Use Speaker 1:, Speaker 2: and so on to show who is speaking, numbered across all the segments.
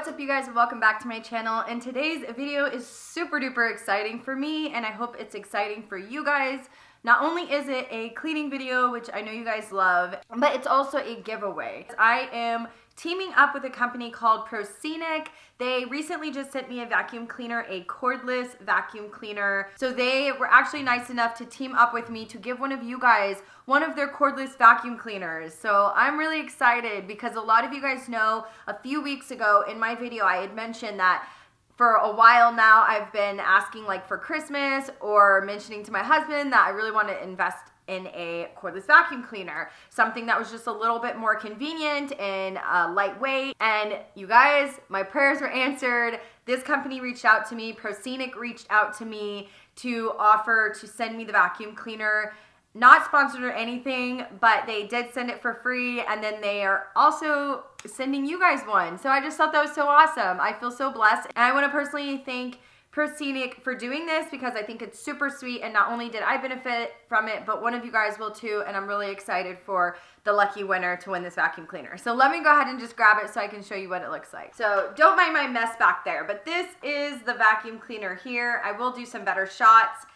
Speaker 1: what's up you guys, and welcome back to my channel. And today's video is super duper exciting for me, and I hope it's exciting for you guys. Not only is it a cleaning video, which I know you guys love, but it's also a giveaway. I am teaming up with a company called Prescenice. They recently just sent me a vacuum cleaner, a cordless vacuum cleaner. So they were actually nice enough to team up with me to give one of you guys one of their cordless vacuum cleaners. So I'm really excited because a lot of you guys know a few weeks ago in my video I had mentioned that for a while now I've been asking like for Christmas or mentioning to my husband that I really want to invest in a cordless vacuum cleaner, something that was just a little bit more convenient and lightweight. And you guys, my prayers were answered. This company reached out to me, Prescenice reached out to me to offer to send me the vacuum cleaner. Not sponsored or anything, but they did send it for free, and then they are also sending you guys one. So I just thought that was so awesome. I feel so blessed, and I want to personally thank Prescenice for doing this because I think it's super sweet, and not only did I benefit from it, but one of you guys will too, and I'm really excited for the lucky winner to win this vacuum cleaner. So let me go ahead and just grab it so I can show you what it looks like. So don't mind my mess back there, but this is the vacuum cleaner here. I will do some better shots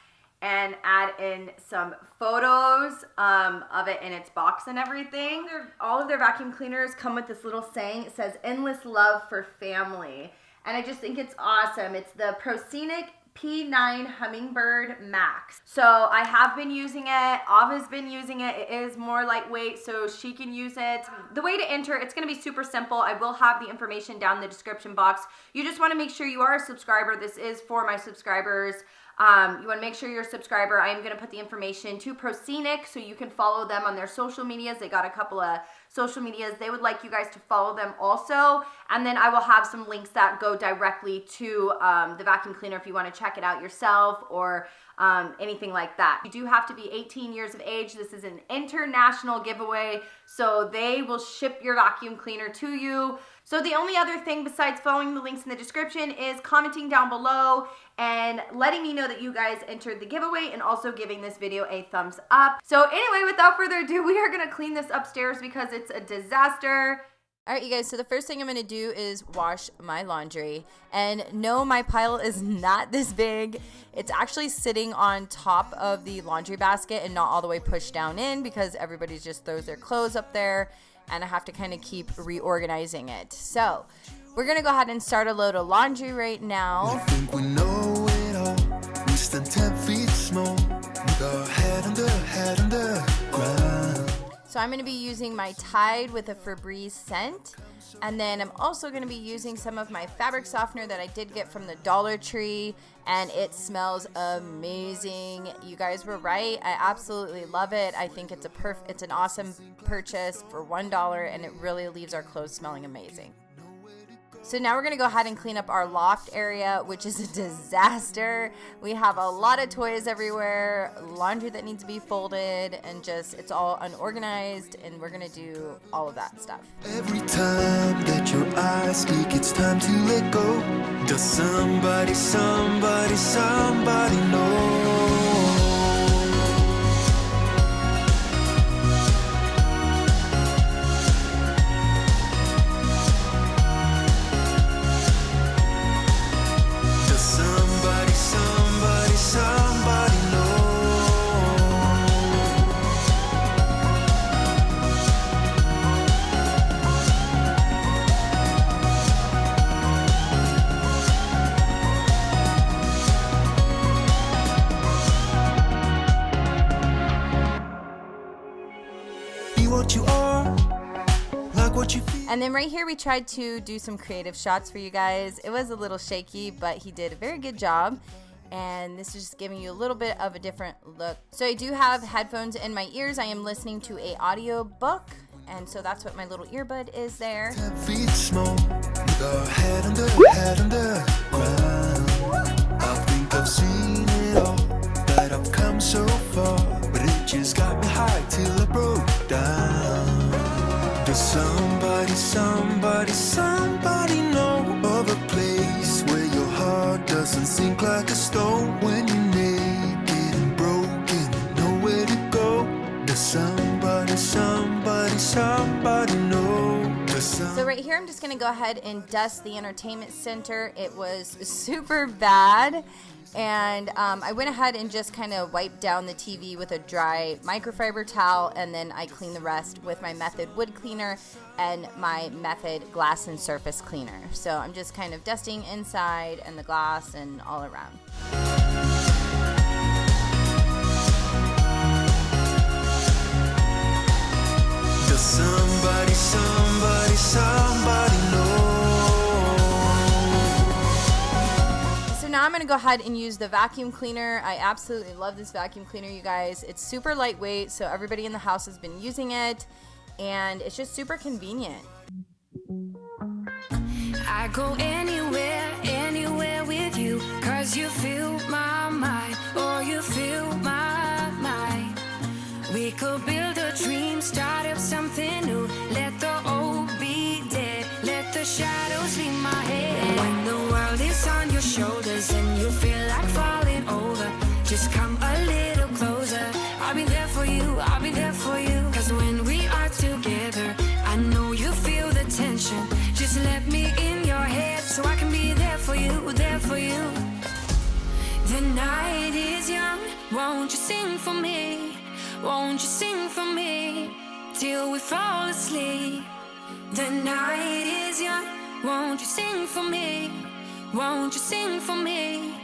Speaker 1: and add in some photos of it in its box and everything. All of their vacuum cleaners come with this little saying. It says, "Endless love for family." And I just think it's awesome. It's the Prescenice P9 Hummingbird Max. So I have been using it. Ava's been using it. It is more lightweight, so she can use it. The way to enter, it's going to be super simple. I will have the information down in the description box. You just want to make sure you are a subscriber. This is for my subscribers. You want to make sure you're a subscriber. I am going to put the information to Prescenice so you can follow them on their social medias. They got a couple of social medias. They would like you guys to follow them also. And then I will have some links that go directly to the vacuum cleaner if you want to check it out yourself or anything like that. You do have to be 18 years of age. This is an international giveaway, so they will ship your vacuum cleaner to you. So the only other thing besides following the links in the description is commenting down below and letting me know that you guys entered the giveaway and also giving this video a thumbs up. So anyway, without further ado, we are gonna clean this upstairs because it's a disaster. All right, you guys, so the first thing I'm gonna do is wash my laundry. And no, my pile is not this big. It's actually sitting on top of the laundry basket and not all the way pushed down in because everybody just throws their clothes up there and I have to kind of keep reorganizing it. So we're gonna go ahead and start a load of laundry right now.
Speaker 2: We think we know it all. We stand 10 feet small with our head under ground.
Speaker 1: So I'm going to be using my Tide with a Febreze scent, and then I'm also going to be using some of my fabric softener that I did get from the Dollar Tree, and it smells amazing. You guys were right. I absolutely love it. I think it's an awesome purchase for $1, and it really leaves our clothes smelling amazing. So now we're going to go ahead and clean up our loft area, which is a disaster. We have a lot of toys everywhere, laundry that needs to be folded, and just it's all unorganized, and we're going to do all of that stuff.
Speaker 2: Every time that your eyes speak, it's time to let go. Does somebody know? What you are, like what you feel.
Speaker 1: And then right here we tried to do some creative shots for you guys. It was a little shaky, but he did a very good job. And this is just giving you a little bit of a different look. So I do have headphones in my ears. I am listening to a audio book, and so that's what my little earbud is there.
Speaker 2: 10 feet small, with our head under ground. I think I've seen it all, that I've come so far, but it just got me high till I broke down. Does somebody know of a place where your heart doesn't sink like a stone when you're naked and broken, nowhere to go? Does somebody know?
Speaker 1: So right here, I'm just going to go ahead and dust the entertainment center. It was super bad, and I went ahead and just kind of wiped down the TV with a dry microfiber towel, and then I cleaned the rest with my Method wood cleaner and my Method glass and surface cleaner. So I'm just kind of dusting inside and the glass and all around.
Speaker 2: Does somebody know?
Speaker 1: So now I'm going to go ahead and use the vacuum cleaner. I absolutely love this vacuum cleaner, you guys. It's super lightweight, so everybody in the house has been using it, and it's just super convenient.
Speaker 3: I go anywhere with you, 'cause you fill my mind, or you fill my mind. We could build a dream, start up something new. Let the old be dead, let the shadows leave my head. When the world is on your shoulders and you feel like falling over, just come a little closer. I'll be there for you, I'll be there for you. 'Cause when we are together, I know you feel the tension. Just let me in your head so I can be there for you, there for you. The night is young, won't you sing for me? Won't you sing for me till we fall asleep? The night is young, won't you sing for me? Won't you sing for me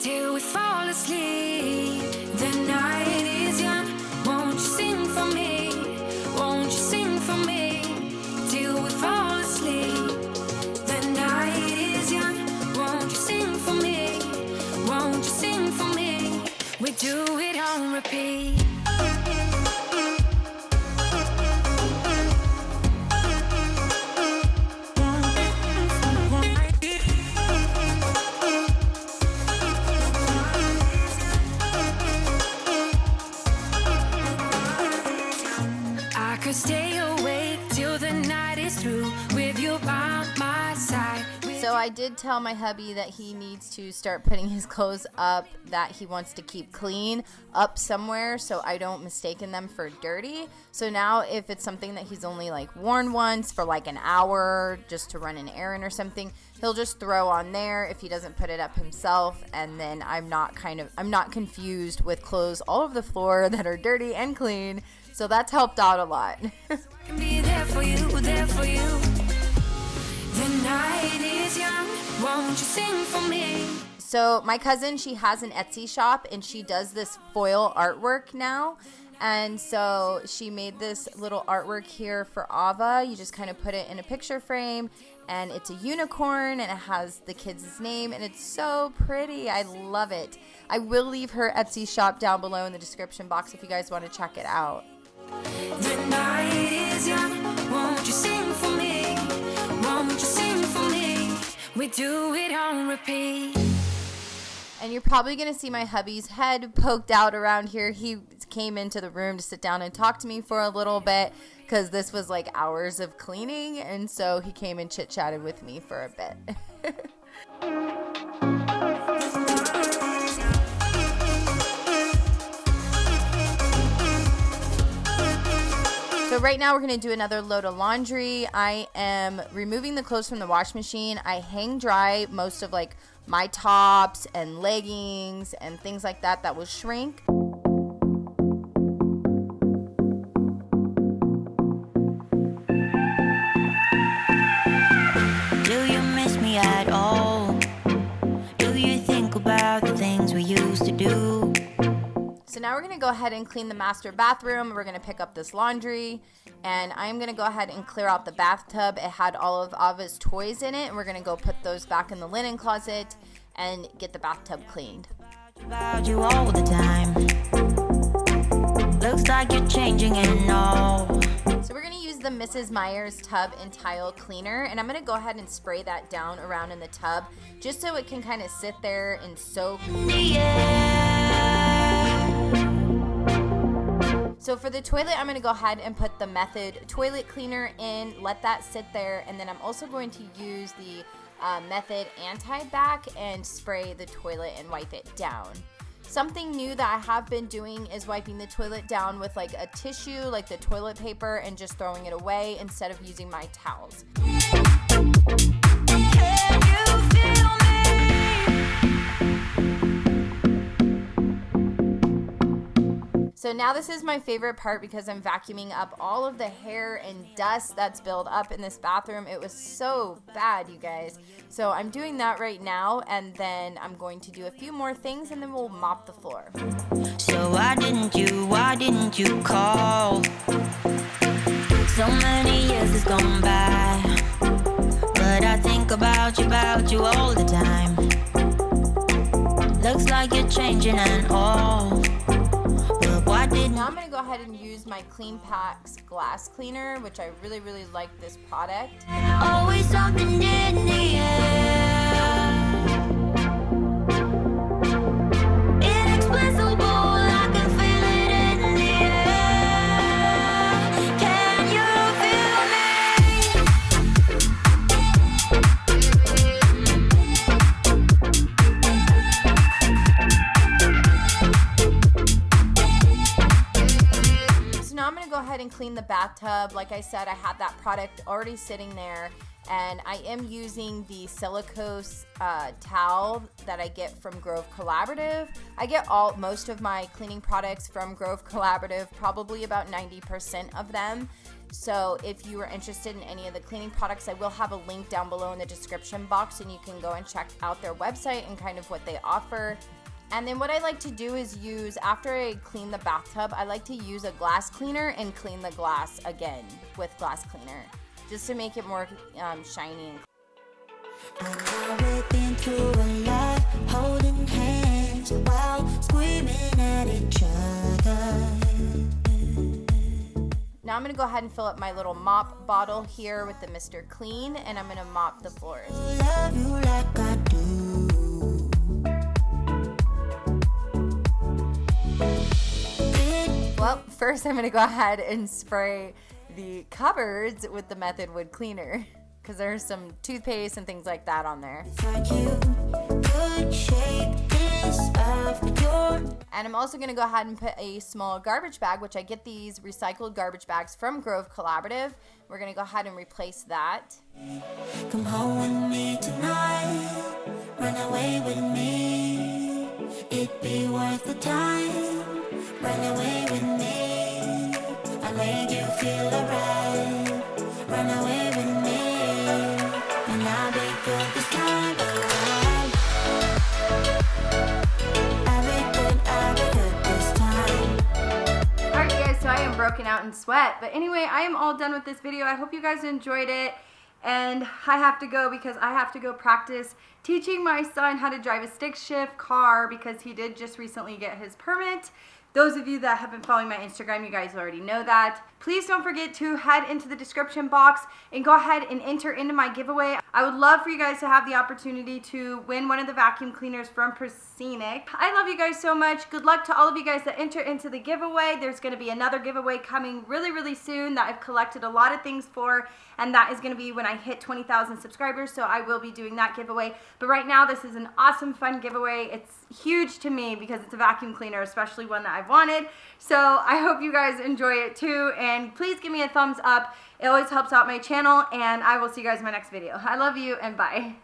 Speaker 3: till we fall asleep? The night is young, won't you sing for me? Won't you sing for me till we fall asleep? The night is young, won't you sing for me? Won't you sing for me? We do it on repeat. Stay awake till the night is through with you by my side.
Speaker 1: So I did tell my hubby that he needs to start putting his clothes up that he wants to keep clean up somewhere so I don't mistake them for dirty. So now if it's something that he's only like worn once for like an hour just to run an errand or something, he'll just throw on there if he doesn't put it up himself, and then I'm not confused with clothes all over the floor that are dirty and clean. So that's helped out a lot.
Speaker 3: Can be there for you, there for you. The night is young, won't you sing for me?
Speaker 1: So my cousin, she has an Etsy shop and she does this foil artwork now. And so she made this little artwork here for Ava. You just kind of put it in a picture frame, and it's a unicorn and it has the kid's name, and it's so pretty. I love it. I will leave her Etsy shop down below in the description box if you guys want to check it out.
Speaker 3: The night is young, won't you sing for me? Won't you sing for me? We do it on repeat.
Speaker 1: And you're probably going to see my hubby's head poked out around here. He came into the room to sit down and talk to me for a little bit because this was like hours of cleaning. And so he came and chit-chatted with me for a bit. So right now we're going to do another load of laundry. I am removing the clothes from the wash machine. I hang dry most of like my tops and leggings and things like that will shrink.
Speaker 4: Do you miss me at all? Do you think about the things we used to do?
Speaker 1: So now we're going to go ahead and clean the master bathroom. We're going to pick up this laundry, and I'm going to go ahead and clear out the bathtub. It had all of Ava's toys in it, and we're going to go put those back in the linen closet and get the bathtub cleaned.
Speaker 4: About you all the time. Looks like you're changing and all.
Speaker 1: So we're going to use the Mrs. Meyer's tub and tile cleaner, and I'm going to go ahead and spray that down around in the tub just so it can kind of sit there and soak. So for the toilet, I'm going to go ahead and put the Method toilet cleaner in, let that sit there, and then I'm also going to use the Method anti-bac and spray the toilet and wipe it down. Something new that I have been doing is wiping the toilet down with like a tissue, like the toilet paper, and just throwing it away instead of using my towels. So now this is my favorite part because I'm vacuuming up all of the hair and dust that's built up in this bathroom. It was so bad, you guys. So I'm doing that right now, and then I'm going to do a few more things, and then we'll mop the floor.
Speaker 4: So why didn't you call? So many years has gone by, but I think about you all the time. Looks like you're changing and all.
Speaker 1: Now I'm going to go ahead and use my Clean Packs glass cleaner, which I really, really like this product.
Speaker 4: Always something in the air. Inexplicable, I can feel it in the air. Can you feel
Speaker 1: I'm going to go ahead and clean the bathtub. Like I said, I had that product already sitting there, and I am using the silicose towel that I get from Grove Collaborative. I get most of my cleaning products from Grove Collaborative, probably about 90% of them. So if you are interested in any of the cleaning products, I will have a link down below in the description box, and you can go and check out their website and kind of what they offer. And then what I like to do is use, after I clean the bathtub, I like to use a glass cleaner and clean the glass again with glass cleaner, just to make it more shiny.
Speaker 4: We've been through a lot, holding hands while screaming at each other.
Speaker 1: Now I'm going to go ahead and fill up my little mop bottle here with the Mr. Clean, and I'm going to mop the floors.
Speaker 4: Love you like I do.
Speaker 1: Well, first I'm going to go ahead and spray the cupboards with the Method Wood Cleaner, because there's some toothpaste and things like that on there. And I'm also going to go ahead and put a small garbage bag, which I get these recycled garbage bags from Grove Collaborative. We're going to go ahead and replace that.
Speaker 4: Come home with me tonight, run away with me, it'd be worth the time, run away with me, I made you feel alright, run away with me, and I'll be good this time around, I'll be good this time.
Speaker 1: Alright guys, so I am broken out in sweat, but anyway, I am all done with this video. I hope you guys enjoyed it, and I have to go because I have to go practice teaching my son how to drive a stick shift car, because he did just recently get his permit. Those of you that have been following my Instagram, you guys already know that. Please don't forget to head into the description box and go ahead and enter into my giveaway. I would love for you guys to have the opportunity to win one of the vacuum cleaners from Prescenice. I love you guys so much. Good luck to all of you guys that enter into the giveaway. There's going to be another giveaway coming really, really soon that I've collected a lot of things for, and that is going to be when I hit 20,000 subscribers, so I will be doing that giveaway. But right now, this is an awesome, fun giveaway. It's huge to me because it's a vacuum cleaner, especially one that I've wanted. So I hope you guys enjoy it too, and please give me a thumbs up. It always helps out my channel, and I will see you guys in my next video. I love you, and bye.